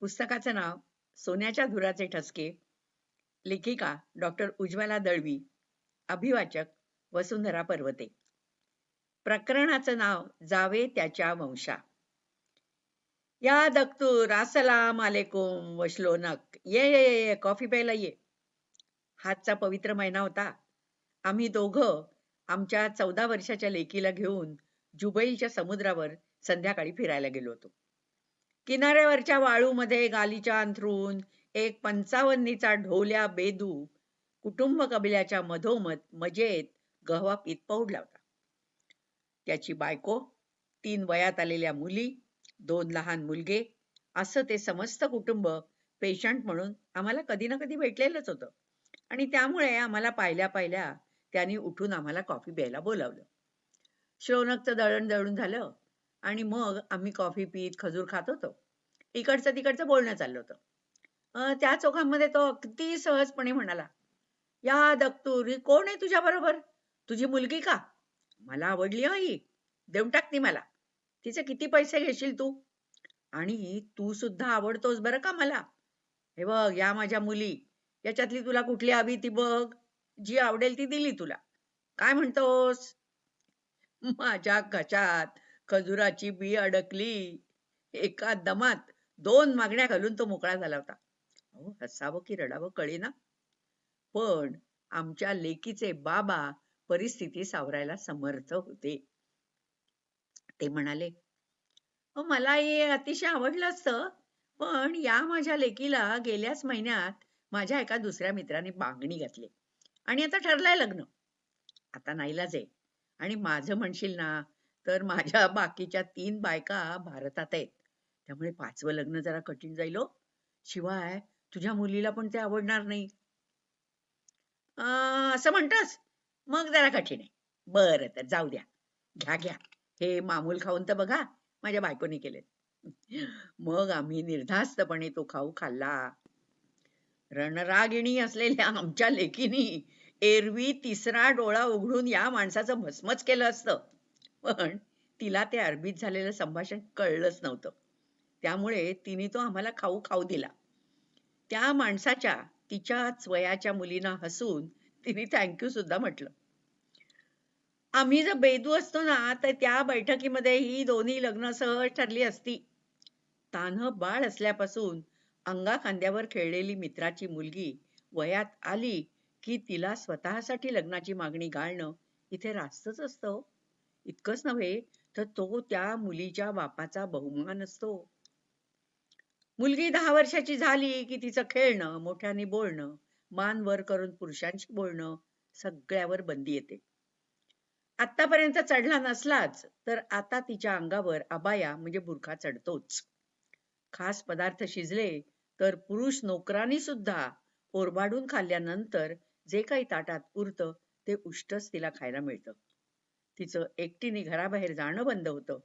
पुस्तकाचं नाव सोन्याच्या धुराचे ठसके. लेखिका डॉक्टर उज्ज्वला दळवी. अभिवाचक वसुंधरा पर्वते. प्रकरणाचं नाव जावे त्याच्या वंशा. या दक्तूर, अस्सलाम आलेकुम वशलोनक. ये कॉफी प्यायला ये. हातचा पवित्र महिना होता. आम्ही दोघं आमच्या 14 वर्षाच्या लेकीला घेऊन जुबैलच्या समुद्रावर संध्याकाळी फिरायला गेलो होतो. किनाऱ्यावरच्या वाळूमध्ये गालिचा अंथरून एक 55चा ढोल्या बेदू कुटुंब कबिल्याच्या मधोमध मजेत गहवा पीत पौडला होता. त्याची बायको, 3 वयात आलेल्या मुली, 2 लहान मुलगे, असं ते समस्त कुटुंब पेशंट म्हणून आम्हाला कधी ना कधी भेटलेलंच होतं. आणि त्यामुळे आम्हाला पाहिल्या पाहिल्या त्यांनी उठून आम्हाला कॉफी प्यायला बोलावलं. श्लोनकचं दळण दळून झालं आणि मग आम्ही कॉफी पीत खजूर खात होतो. इकडचं तिकडचं बोलणं चाललं होतं. त्या चौकांमध्ये तो अगदी सहजपणे म्हणाला, या दक्तूर, ही कोण आहे तुझ्या बरोबर? तुझी मुलगी का? मला आवडली ही, देऊन टाक ती मला. तिचे किती पैसे घेशील तू? आणि तू सुद्धा आवडतोस बरं का मला. हे बघ, या माझ्या मुली, याच्यातली तुला कुठली हवी ती बघ. जी आवडेल ती दिली तुला. काय म्हणतोस? माझ्या घशात खजुराची बी अडकली. एका दमात 2 मागण्या घालून तो मोकळा झाला होता. हसावं की रडावं कळेना. पण आमच्या लेकीचे बाबा परिस्थिती सावरायला समर्थ होते. ते म्हणाले, मला हे अतिशय आवडलं असतं, पण या माझ्या लेकीला गेल्याच महिन्यात माझ्या एका दुसऱ्या मित्राने मागणी घातली आणि आता ठरलंय लग्न. आता नाईलाज आहे. आणि माझं म्हणशील ना, तर माझ्या बाकीच्या 3 बायका भारतात आहेत. त्यामुळे 5वं लग्न जरा कठीण जाईल हो. शिवाय तुझ्या मुलीला पण ते आवडणार नाही. असं म्हणतोस? मग जरा कठीण आहे. बरं, तर जाऊ द्या. घ्या. हे मामूल खाऊन तर बघा, माझ्या बायकोनी केले. मग आम्ही निर्धास्तपणे तो खाऊ खाल्ला. रणरागिणी असलेल्या आमच्या लेकीनी एरवी 3रा डोळा उघडून या माणसाचं भस्मच केलं असतं. पण तिला ते अरबीत झालेलं संभाषण कळलंच नव्हतं. त्यामुळे तिने तो आम्हाला खाऊ दिला. त्या माणसाच्या तिच्याच वयाच्या मुलींना हसून तिने थँक्यू सुद्धा म्हटलं. आम्ही जर बेदू असतो ना, तर त्या बैठकीमध्ये ही दोन्ही लग्न सहज ठरली असती. तान्ह बाळ असल्यापासून अंगा खांद्यावर खेळलेली मित्राची मुलगी वयात आली की तिला स्वतःसाठी लग्नाची मागणी घालणं इथे रास्तच असतं. इतकंच नव्हे तर तो त्या मुलीच्या बापाचा बहुमान असतो. मुलगी 10 वर्षाची झाली की तिचं खेळणं, मोठ्याने बोलणं, मान वर करून पुरुषांशी बोलणं, सगळ्यावर बंदी येते. आतापर्यंत चढला नसलाच तर आता तिच्या अंगावर अबाया म्हणजे बुरखा चढतोच. खास पदार्थ शिजले तर पुरुष नोकरांनी सुद्धा ओरबाडून खाल्ल्यानंतर जे काही ताटात उरतं ते उष्टच तिला खायला मिळतं. तिचं एकटीने घराबाहेर जाणं बंद होतं.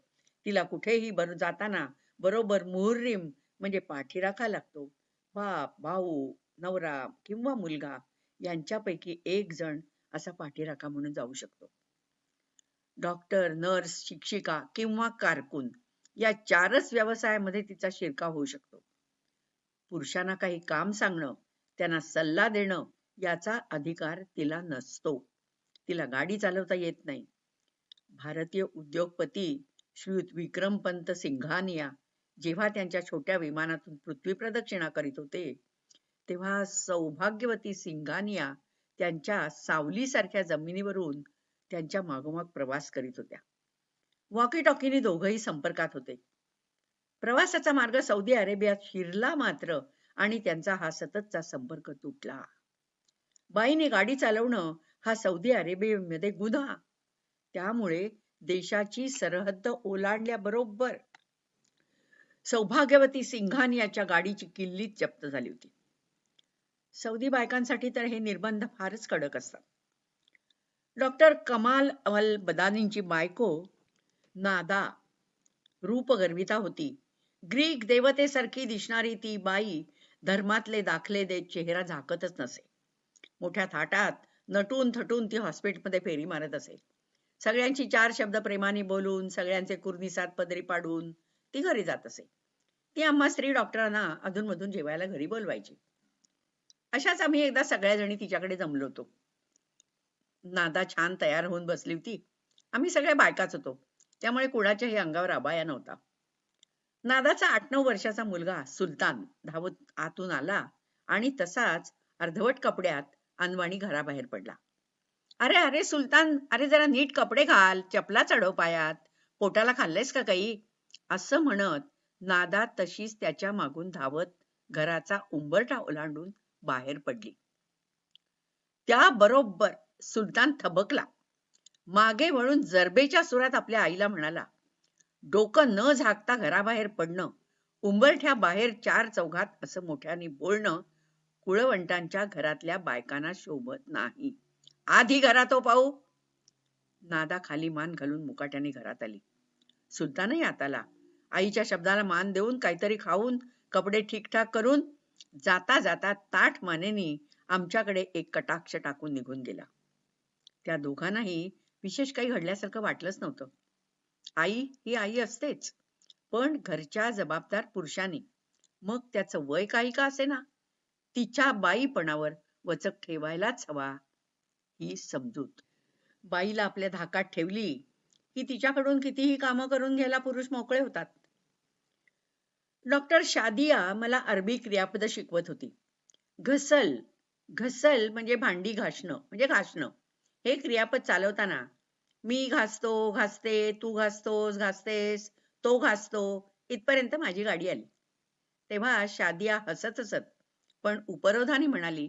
तिला कुठेही जाताना बरोबर मुहुर्रीम म्हणजे पाठीराखा लागतो. बाप, भाऊ, नवरा किंवा मुलगा यांच्यापैकी एक जण असा पाठीराखा म्हणून जाऊ शकतो. डॉक्टर, नर्स, शिक्षिका किंवा कारकून या 4च व्यवसायामध्ये तिचा शिरकाव होऊ शकतो. पुरुषांना काही काम सांगणं, त्यांना सल्ला देणं याचा अधिकार तिला नसतो. तिला गाडी चालवता येत नाही. भारतीय उद्योगपती श्रीयुत विक्रमपंत सिंघानिया जेव्हा त्यांच्या छोट्या विमानातून पृथ्वी प्रदक्षिणा करीत होते, तेव्हा सौभाग्यवती सिंघानिया त्यांच्या सावलीसारख्या जमिनीवरून त्यांच्या मागोमाग प्रवास करीत होत्या. वॉकी टॉकीने दोघंही संपर्कात होते. प्रवासाचा मार्ग सौदी अरेबियात शिरला मात्र आणि त्यांचा हा सततचा संपर्क तुटला. बाईने गाडी चालवणं हा सौदी अरेबियामध्ये गुन्हा. त्यामुळे देशाची सरहद्द ओलांडल्याबरोबर सौभाग्यवती सिंघानियाच्या गाडीची किल्लीच जप्त झाली होती. सौदी बायकांसाठी तर हे निर्बंध फारच कडक असतात. डॉक्टर कमाल अल बदानींची बायको नादा रूपगर्विता होती. ग्रीक देवतेसारखी दिसणारी ती बाई धर्मातले दाखले देत चेहरा झाकतच नसे. मोठ्या थाटात नटून थटून ती हॉस्पिटलमध्ये फेरी मारत असे. सगळ्यांची 4 शब्द प्रेमाने बोलून, सगळ्यांचे कुर्निसात पदरी पाडून ती घरी जात असे. ती आम्हा स्त्री डॉक्टरांना अधूनमधून जेवायला घरी बोलवायची. अशाच आम्ही एकदा सगळ्या जणी तिच्याकडे जमलो होतो. नादा छान तयार होऊन बसली होती. आम्ही सगळ्या बायकाच होतो. त्यामुळे कुणाच्याही अंगावर अबाया नव्हता. नादाचा 8-9 वर्षाचा मुलगा सुलतान धावत आतून आला आणि तसाच अर्धवट कपड्यात अनवाणी घराबाहेर पडला. "अरे अरे सुलतान, अरे जरा नीट कपडे घाल, चपला चढव पायात, पोटाला खाल्लेस का काही?" असं म्हणत नादा तशीच त्याच्या मागून धावत घराचा उंबरठा ओलांडून बाहेर पडली. त्याबरोबर सुलतान थबकला. मागे वळून जरबेच्या सुरात आपल्या आईला म्हणाला, "डोकं न झाकता घराबाहेर पडणं, उंबरठ्या बाहेर 4 चौघात असं मोठ्याने बोलणं कुळवंटांच्या घरातल्या बायकांना शोभत नाही. आधी घरात हो पाहू." नादा खाली मान घालून मुकाट्याने घरात आली. सुलतानही आत आला. आईच्या शब्दाला मान देऊन काहीतरी खाऊन कपडे ठीकठाक करून जाता जाता ताठ मानेनी आमच्याकडे एक कटाक्ष टाकून निघून गेला. त्या दोघांनाही विशेष काही घडल्यासारखं वाटलंच नव्हतं. आई ही आई असतेच, पण घरच्या जबाबदार पुरुषाने, मग त्याचं वय काही का असेना, तिच्या बाईपणावर वचक ठेवायलाच हवा ही समजूत. बाईला आपल्या धाकात ठेवली की तिच्याकडून कितीही कामं करून घ्यायला पुरुष मोकळे होतात. डॉक्टर शादिया मला अरबी क्रियापद शिकवत होती. घसल, घसल म्हणजे भांडी घासणं, म्हणजे घासणं. हे क्रियापद चालवताना मी घासतो, घासते, तू घासतोस, घासतेस, तो घासतो, इथपर्यंत माझी गाडी आली. तेव्हा शादिया हसत हसत पण उपरोधाने म्हणाली,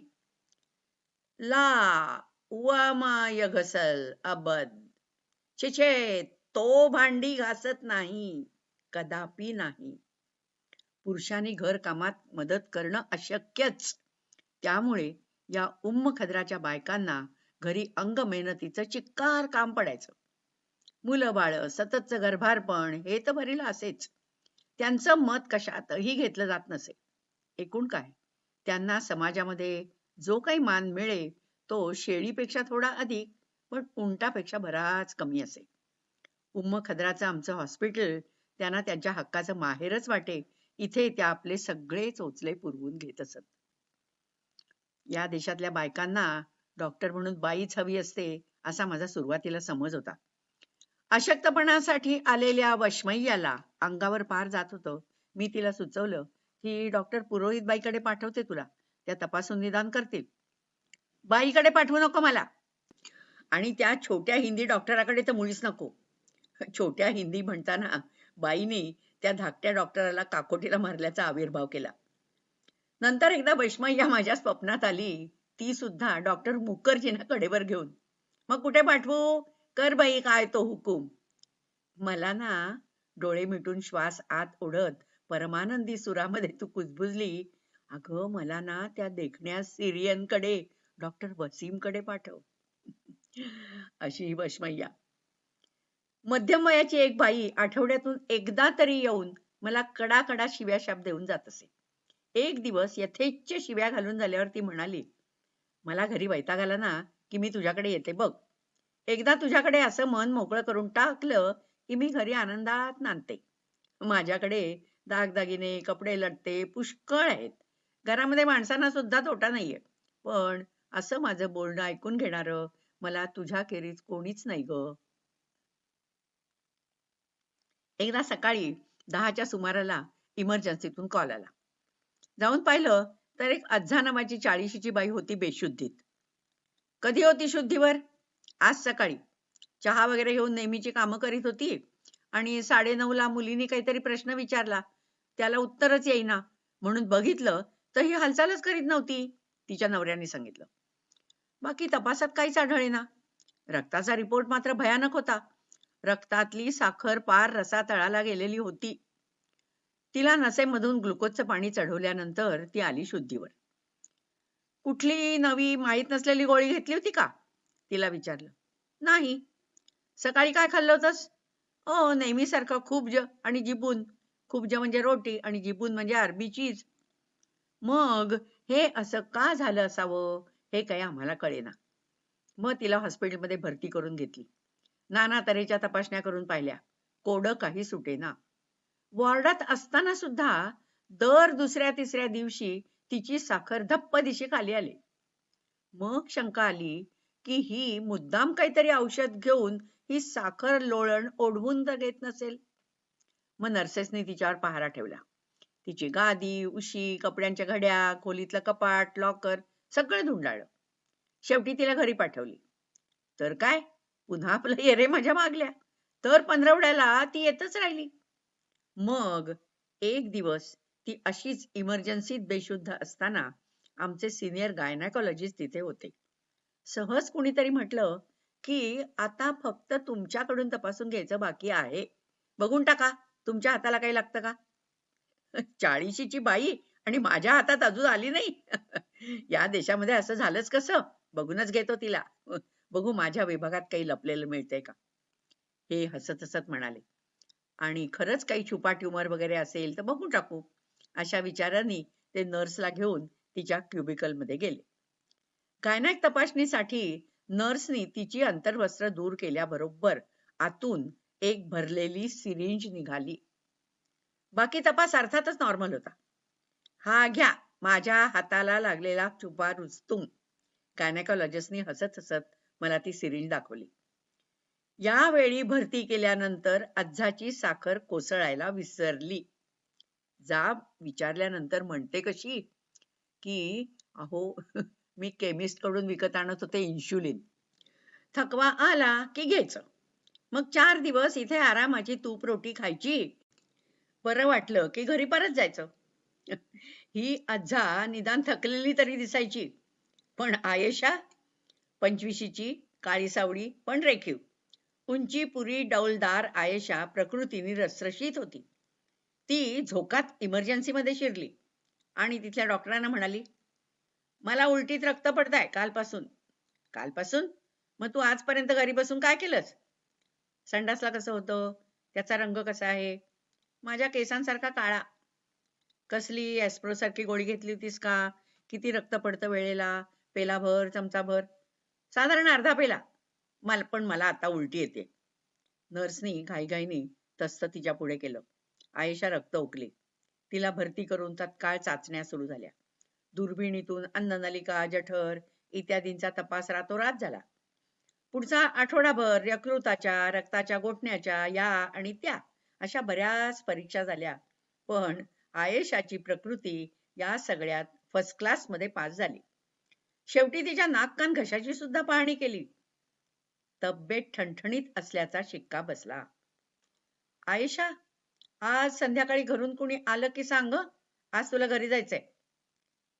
"ला उवामा यघसल अबद, छे छे, तो भांडी घासत नाही, कदापि नाही." पुरुषांनी घर कामात मदत करणं अशक्यच. त्यामुळे या खदराच्या बायकांना घरी अंग मेहनतीचं चिक्कार काम पडायचं. मुलं बाळ, सततचं गर्भारपण हे तर भरीला असेच. त्यांचं मत कशातही घेतलं जात नसे. एकूण काय, त्यांना समाजामध्ये जो काही मान मिळे तो शेळीपेक्षा थोडा अधिक, पण उंटापेक्षा बराच कमी असे. खदराचं आमचं हॉस्पिटल त्यांना त्यांच्या हक्काचं माहेरच वाटे. इथे त्या आपले सगळे चोचले पुरवून घेत असत. या देशातल्या बायकांना डॉक्टर म्हणून बाईच हवी असते असा माझा सुरुवातीला समज होता. अशक्तपणासाठी आलेल्या वैष्मय्याला अंगावर पार जात होतं. मी तिला सुचवलं की डॉक्टर पुरोहित बाईकडे पाठवते तुला, त्या तपासून निदान करतील. बाईकडे पाठवू नको मला, आणि त्या छोट्या हिंदी डॉक्टराकडे तर मुळीच नको. छोट्या हिंदी म्हणताना बाईने त्या धाकट्या डॉक्टराला काकोटीला मारल्याचा आविर्भाव केला. नंतर एकदा वैष्मय्या माझ्या स्वप्नात आली, ती सुद्धा डॉक्टर मुखर्जींना कडेवर घेऊन. "मग कुठे पाठवू? कर बाई काय तो हुकूम." मला ना डोळे मिटून श्वास आत ओढत परमानंदी सुरामध्ये तू कुजबुजली, "अगं मला ना त्या देखण्या सिरियनकडे, डॉक्टर वसीमकडे पाठव." अशी ही वैष्मय्या. मध्यम वयाची एक बाई आठवड्यातून एकदा तरी येऊन मला कडाकडा शिव्या शाप देऊन जात असे. एक दिवस यथेच्छ शिव्या घालून झाल्यावर ती म्हणाली, "मला घरी वैताग आला ना की मी तुझ्याकडे येते बघ. एकदा तुझ्याकडे असं मन मोकळं करून टाकलं की मी घरी आनंदात नांदते. माझ्याकडे दागदागिने, कपडे लत्ते पुष्कळ आहेत. घरामध्ये माणसांना सुद्धा तोटा नाहीये. पण असं माझं बोलणं ऐकून घेणारं मला तुझ्याखेरीज कोणीच नाही ग." एकदा सकाळी 10च्या सुमाराला इमर्जन्सीतून कॉल आला. जाऊन पाहिलं तर एक अज्झा नावाची 40ची बाई होती बेशुद्धीत. "कधी होती शुद्धीवर?" "आज सकाळी. चहा वगैरे घेऊन नेहमीची कामं करीत होती आणि 9:30ला मुलीने काहीतरी प्रश्न विचारला. त्याला उत्तरच येईना. म्हणून बघितलं तर ही हालचालच करीत नव्हती," तिच्या नवऱ्याने सांगितलं. बाकी तपासात काहीच आढळेना. रक्ताचा रिपोर्ट मात्र भयानक होता. रक्तातली साखर पार रसातळाला गेलेली होती. तिला नसेमधून ग्लुकोजचं पाणी चढवल्यानंतर ती आली शुद्धीवर. "कुठली नवी माहीत नसलेली गोळी घेतली होती का?" तिला विचारलं. "नाही." "सकाळी काय खाल्लं होतंस?" "ओ नेहमीसारखं खूबज आणि जिबून." खूबज म्हणजे रोटी आणि जिबून म्हणजे अरबी चीज. "मग हे असं का झालं असावं हे काही आम्हाला कळेना." मग तिला हॉस्पिटलमध्ये भरती करून घेतली. नाना तऱ्हेच्या तपासण्या करून पाहिल्या. कोडं काही सुटेना. वॉर्डात असताना सुद्धा दर दुसऱ्या तिसऱ्या दिवशी तिची साखर धप्प दिशी खाली आली. मग शंका आली की ही मुद्दाम काहीतरी औषध घेऊन ही साखर लोळण ओढवून तर घेत नसेल. मग नर्सेसनी तिच्यावर पहारा ठेवला. तिची गादी, उशी, कपड्यांच्या घड्या, खोलीतलं कपाट, लॉकर सगळं धुंडाळलं. शेवटी तिला घरी पाठवली. तर काय, पुन्हा आपलं येरे माझ्या मागल्या. तर पंधरवड्याला ती येतच राहिली. मग एक दिवस ती अशीच इमर्जन्सीत बेशुद्ध असताना आमचे सिनियर गायनाकोलॉजिस्ट तिथे होते. सहज कुणीतरी म्हटलं की आता फक्त तुमच्याकडून तपासून घ्यायचं बाकी आहे, बघून टाका तुमच्या हाताला काही लागतं का. 40शीची बाई आणि माझ्या हातात अजून आली नाही. या देशामध्ये असं झालंच कसं, बघूनच घेतो तिला, बघू माझ्या विभागात काही लपलेलं मिळतंय का. हे हसत हसत म्हणाले. आणि खरंच काही छुपा ट्युमर वगैरे असेल तर बघून टाकू. अशा विचारांनी ते नर्सला घेऊन तिच्या क्युबिकलमध्ये गेले. गायनॅक तपासणीसाठी नर्सनी तिची अंतर्वस्त्र दूर केल्याबरोबर आतून एक भरलेली सिरिंज निघाली. बाकी तपास अर्थातच नॉर्मल होता. हा घ्या माझ्या हाताला लागलेला छुपा रुस्तुम. गायनॅकोलॉजिस्टनी हसत हसत मला ती सिरिंज दाखवली. यावेळी भरती केल्यानंतर आज्जाची साखर कोसळायला विसरली. जाब विचारल्यानंतर म्हणते कशी की अहो मी केमिस्ट कडून विकत आणत होते इन्शुलिन. थकवा आला की घ्यायचं. मग 4 दिवस इथे आरामाची तूप रोटी खायची. बरं वाटलं की घरी परत जायचं. ही आज्जा निदान थकलेली तरी दिसायची. पण आयेशा 25शीची, काळी सावळी पण रेखीव. उंची पुरी डौलदार आयेशा प्रकृतीने रसरशीत होती. ती झोकात इमर्जन्सीमध्ये शिरली आणि तिथल्या डॉक्टरांना म्हणाली, मला उलटीत रक्त पडतंय कालपासून. कालपासून? मग तू आजपर्यंत घरी बसून काय केलंस? संडासला कसं होतं? त्याचा रंग कसा आहे? माझ्या केसांसारखा काळा. कसली ॲस्प्रो सारखी गोळी घेतली होतीस का? किती रक्त पडतं वेळेला? पेलाभर, चमचाभर? साधारण अर्धा पेला. पण मला आता उलटी येते. नर्सनी घाईघाईने तसं तिच्या पुढे केलं. आयेशा रक्त ओकली. तिला भरती करून तत्काळ चाचण्या सुरू झाल्या. दुर्बिणीतून अन्ननलिका, जठर इत्यादींचा तपास रातोरात झाला. पुढचा आठवडाभर यकृताच्या, रक्ताच्या गोठण्याच्या या आणि त्या अशा बऱ्याच परीक्षा झाल्या. पण आयेशाची प्रकृती या सगळ्यात फर्स्ट क्लासमध्ये पास झाली. शेवटी तिच्या नाक कान घशाची सुद्धा पाहणी केली. तब्येत ठणठणीत असल्याचा शिक्का बसला. आयेशा, आज संध्याकाळी घरून कुणी आलं की सांग, आज तुला घरी जायचंय.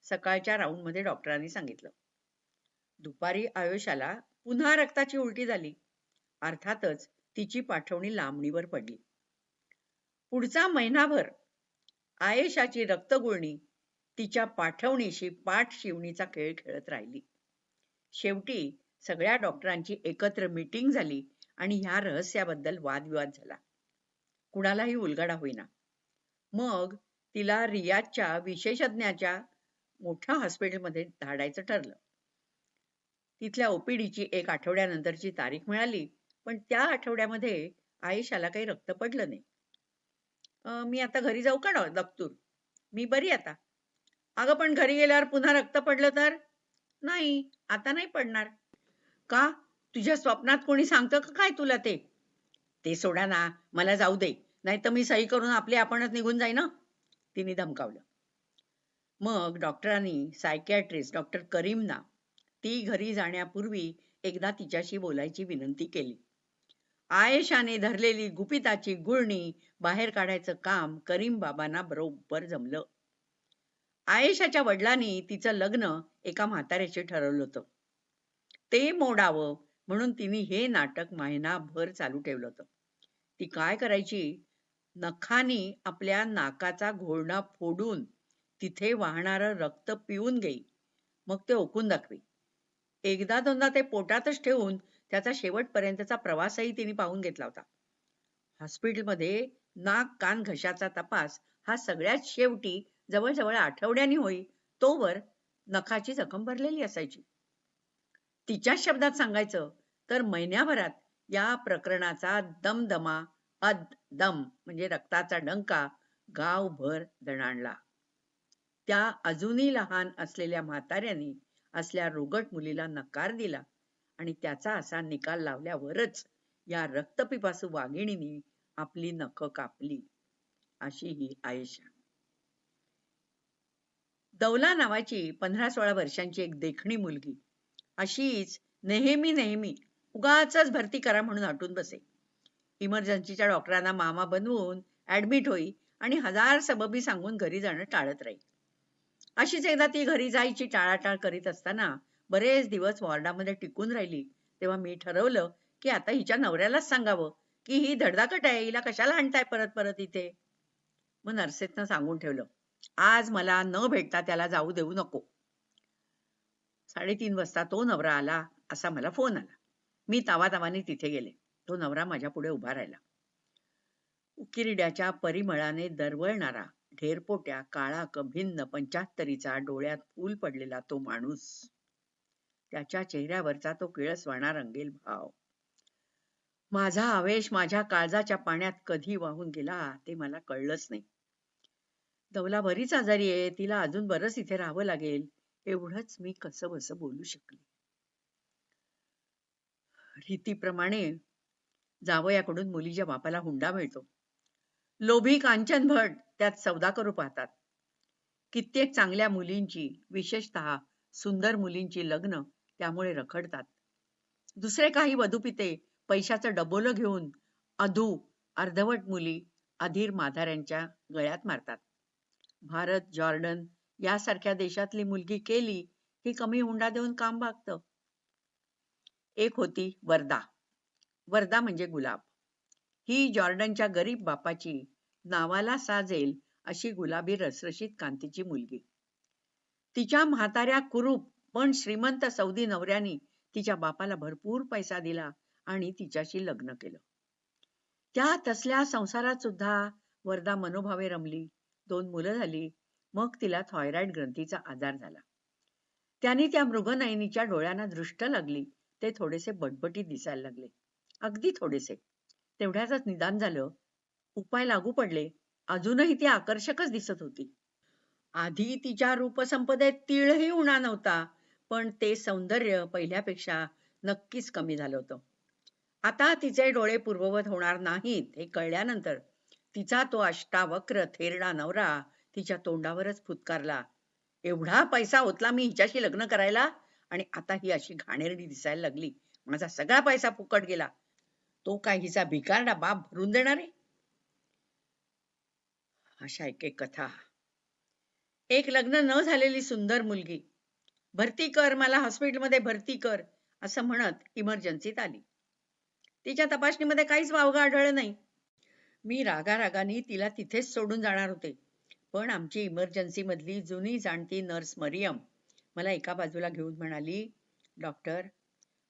सकाळच्या राऊंडमध्ये डॉक्टरांनी सांगितलं. दुपारी आयुष्याला पुन्हा रक्ताची उलटी झाली. अर्थातच तिची पाठवणी लांबणीवर पडली. पुढचा महिनाभर आयेशाची रक्तगुळणी तिच्या पाठवणीशी पाठ शिवणीचा खेळ खेळत राहिली. शेवटी सगळ्या डॉक्टरांची एकत्र मीटिंग झाली आणि ह्या रहस्याबद्दल वादविवाद झाला. कुणालाही उलगडा होईना. मग तिला रियादच्या विशेषज्ञाच्या मोठ्या हॉस्पिटलमध्ये धाडायचं ठरलं. तिथल्या ओपीडीची 1 आठवड्यानंतरची तारीख मिळाली, पण त्या आठवड्यामध्ये आयेशाला काही रक्त पडलं नाही. मी आता घरी जाऊ का दक्तूर? मी बरी आता. अगं पण घरी गेल्यावर पुन्हा रक्त पडलं तर? नाही, आता नाही पडणार. का? तुझ्या स्वप्नात कोणी सांगतं का काय तुला ते? ते सोडा ना, मला जाऊ दे, नाही तर मी सही करून आपले आपणच निघून जाईन ना, तिने धमकावलं. मग डॉक्टरांनी सायकॅट्रिस्ट डॉक्टर करीमना ती घरी जाण्यापूर्वी एकदा तिच्याशी बोलायची विनंती केली. आयेशाने धरलेली गुपिताची गुळणी बाहेर काढायचं काम करीम बाबांना बरोबर जमलं. आयेशाच्या वडिलांनी तिचं लग्न एका म्हाताऱ्याशी ठरवलं होतं. ते मोडावं म्हणून तिने हे नाटक महिनाभर चालू ठेवलं होतं. ती काय करायची, नखानी आपल्या नाकाचा घोळणा फोडून तिथे वाहणारं रक्त पिऊन घेई, मग ते ओकून दाखवी. एकदा दोनदा ते पोटातच ठेवून त्याचा शेवटपर्यंतचा प्रवासही तिने पाहून घेतला होता. हॉस्पिटलमध्ये नाक कान घशाचा तपास हा सगळ्यात शेवटी जवळजवळ आठवड्यानी होई, तोवर नखाची जखम भरलेली असायची. तिच्याच शब्दात सांगायचं तर महिन्याभरात या प्रकरणाचा दमदमा दम म्हणजे रक्ताचा डंका गावभर दणाणला. त्या अजूनही लहान असलेल्या म्हाताऱ्याने असल्या रोगट मुलीला नकार दिला आणि त्याचा असा निकाल लावल्यावरच या रक्तपिपासू वाघिणीने आपली नख कापली. अशी ही आयेशा. दौला नावाची 15-16 वर्षांची एक देखणी मुलगी अशीच नेहमी उगाचच भरती करा म्हणून हटून बसे. इमर्जन्सीच्या डॉक्टरांना मामा बनवून ऍडमिट होई आणि हजार सबबी सांगून घरी जाणं टाळत राही. अशीच एकदा ती घरी जायची टाळाटाळ करीत असताना बरेच दिवस वॉर्डामध्ये टिकून राहिली. तेव्हा मी ठरवलं की आता हिच्या नवऱ्यालाच सांगावं की ही धडधाकट आहे, हिला कशाला आणताय परत परत इथे. मग नर्सेसनं सांगून ठेवलं, आज मला न भेटता त्याला जाऊ देऊ नको. 3:30 वाजता तो नवरा आला असा मला फोन आला. मी तावातावाने तिथे गेले. तो नवरा माझ्या पुढे उभा राहिला. उकिरड्याच्या परिमळाने दरवळणारा, ढेरपोट्या, काळा भिन्न 75चा, डोळ्यात फूल पडलेला तो माणूस. त्याच्या चेहऱ्यावरचा तो किळसवाणा रंगेल भाव. माझा आवेश माझ्या काळजाच्या पाण्यात कधी वाहून गेला ते मला कळलंच नाही. दौला बरीच आजारी आहे, तिला अजून बरंच इथे राहावं लागेल, एवढंच मी कसंबसं बोलू शकले. रीतीप्रमाणे जावयाकडून मुलीच्या बापाला हुंडा मिळतो. लोभी कांचन भट त्यात सौदा करू पाहतात. कित्येक चांगल्या मुलींची, विशेषतः सुंदर मुलींची लग्न त्यामुळे रखडतात. दुसरे काही वधूपिते पैशाचं डबोलं घेऊन अर्धवट मुली अधीर माधाऱ्यांच्या गळ्यात मारतात. भारत, जॉर्डन यासारख्या देशातली मुलगी केली की कमी हुंडा देऊन काम भागतं. एक होती वर्दा म्हणजे गुलाब. ही जॉर्डनच्या गरीब बापाची नावाला साजेल अशी गुलाबी रसरशीत कांतीची मुलगी. तिच्या म्हाताऱ्या कुरूप पण श्रीमंत सौदी नवऱ्याने तिच्या बापाला भरपूर पैसा दिला आणि तिच्याशी लग्न केलं. त्या तसल्या संसारात सुद्धा वर्दा मनोभावे रमली. 2 मुलं झाली. मग तिला थायरॉइड ग्रंथीचा आजार झाला. त्याने त्या मृगनयनीच्या डोळ्यांना दृष्ट लागली. ते थोडेसे बटबटीत दिसायला लागले. अगदी थोडेसे. तेवढ्यातच निदान झालं. उपाय लागू पडले. अजूनही ती आकर्षकच दिसत होती. आधी तिच्या रूपसंपदेत तीळही उणा नव्हता, पण ते सौंदर्य पहिल्यापेक्षा नक्कीच कमी झालं होतं. आता तिचे डोळे पूर्ववत होणार नाहीत हे कळल्यानंतर तिचा तो अष्टावक्र थेरडा नवरा तिच्या तोंडावरच फुत्कारला. एवढा पैसा ओतला मी हिच्याशी लग्न करायला आणि आता ही अशी घाणेरडी दिसायला लागली. माझा सगळा पैसा फुकट गेला. तो काय हिचा भिकारडा बाप भरून देणार आहे? अशा एक कथा. एक लग्न न झालेली सुंदर मुलगी, भरती कर, मला हॉस्पिटलमध्ये भरती कर असं म्हणत इमर्जन्सीत आली. तिच्या तपासणीमध्ये काहीच वावगं आढळलं नाही. मी रागारागाने तिला तिथेच सोडून जाणार होते, पण आमची इमर्जन्सी मधली जुनी जाणती नर्स मरियम मला एका बाजूला घेऊन म्हणाली, डॉक्टर,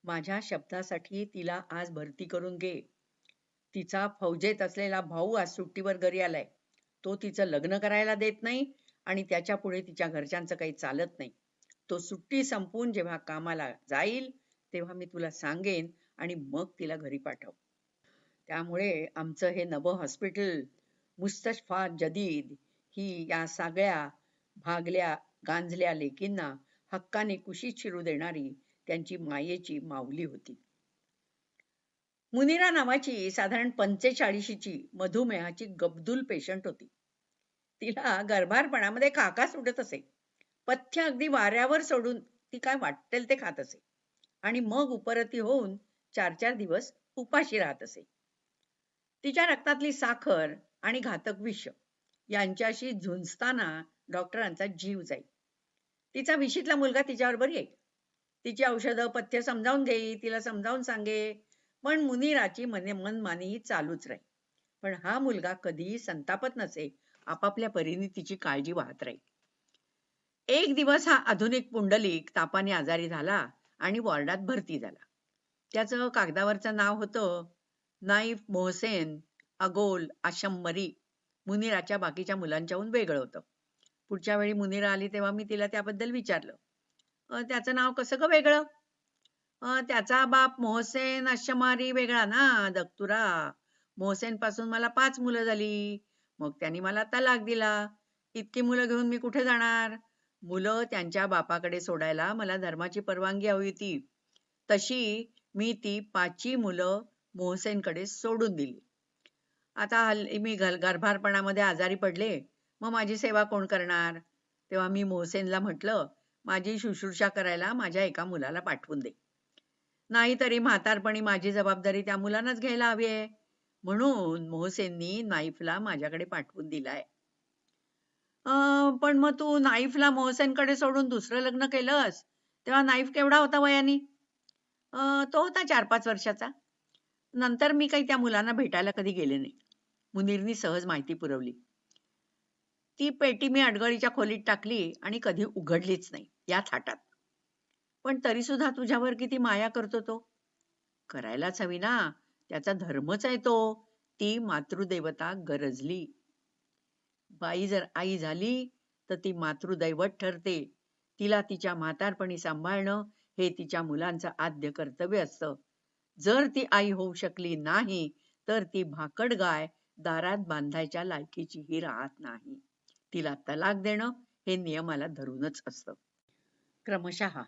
माझ्या शब्दासाठी तिला आज भरती करून घे. तिचा फौजेत असलेला भाऊ आज सुट्टीवर घरी आलाय. तो तिचं लग्न करायला देत नाही आणि त्याच्या पुढे तिच्या घरच्यांचं काही चालत नाही. तो सुट्टी संपून जेव्हा कामाला जाईल तेव्हा मी तुला सांगेन आणि मग तिला घरी पाठव. त्यामुळे आमचं हे नवं हॉस्पिटल, मुस्तशफा जदीद, ही या सगळ्या भागल्या गांजल्या लेकींना हक्काने कुशीत शिरू देणारी त्यांची मायेची माऊली होती. मुनिरा नावाची साधारण 45ची मधुमेहाची गब्दूल पेशंट होती. तिला गर्भारपणामध्ये काका सुटत असे. पथ्य अगदी वाऱ्यावर सोडून ती काय वाटेल ते खात असे आणि मग उपरती होऊन 4-4 दिवस उपाशी राहत असे. तिच्या रक्तातली साखर आणि घातक विष यांच्याशी झुंजताना डॉक्टरांचा जीव जाई. तिचा विशीतला मुलगा तिच्याबरोबर येई. तिची औषधं पथ्य समजावून घेई, तिला समजावून सांगे, पण मुनिराची मनमानी ही चालूच राही. पण हा मुलगा कधीही संतापत नसे. आपापल्या परीने तिची काळजी वाहत राही. एक दिवस हा आधुनिक पुंडलिक तापाने आजारी झाला आणि वॉर्डात भरती झाला. त्याचं कागदावरचं नाव होतं नाईफ मोहसेन अगोल आशम्मरी. मुनिराच्या बाकीच्या मुलांच्याहून वेगळं होतं. पुढच्या वेळी मुनिरा आली तेव्हा मी तिला त्याबद्दल विचारलं. त्याचं नाव कसं ग वेगळं? त्याचा बाप मोहसेन अशमारी वेगळा ना दक्तुरा. मोहसेन पासून मला 5 मुलं झाली. मग त्यांनी मला तलाक दिला. इतकी मुलं घेऊन मी कुठे जाणार? मुलं त्यांच्या बापाकडे सोडायला मला धर्माची परवानगी हवी होती. तशी मी ती 5 मुलं मोहसेनकडे सोडून दिली. आता हल्ली मी गर्भारपणामध्ये आजारी पडले. मग माझी सेवा कोण करणार? तेव्हा मी मोहसेनला म्हटलं, माझी शुश्रूषा करायला माझ्या एका मुलाला पाठवून दे. नाहीतरी म्हातारपणी माझी जबाबदारी त्या मुलांनाच घ्यायला हवी आहे. म्हणून मोहसेननी नाईफला माझ्याकडे पाठवून दिलाय. पण मग तू नाईफला मोहसेनकडे सोडून दुसरं लग्न केलंस, तेव्हा नाईफ केवढा होता वयाने? तो होता 4-5 वर्षाचा. नंतर मी काही त्या मुलांना भेटायला कधी गेले नाही. मुनीरनी सहज माहिती पुरवली. ती पेटी मी अडगळीच्या खोलीत टाकली आणि कधी उघडलीच नाही या थाटात. पण तरी सुद्धा तुझ्यावर किती माया करतो तो. करायलाच हवी ना, त्याचा धर्मच आहे तो. ती मातृदेवता गरजली. बाई जर आई झाली तर ती मातृदैवत ठरते. तिला तिच्या म्हातारपणी सांभाळणं हे तिच्या मुलांचं आद्य कर्तव्य असतं. जर ती आई होऊ शकली नाही तर ती भाकड गाय दारात बांधायच्या लायकीचीही राहत नाही. तिला तलाक देणं हे नियमाला धरूनच असतं. क्रमशः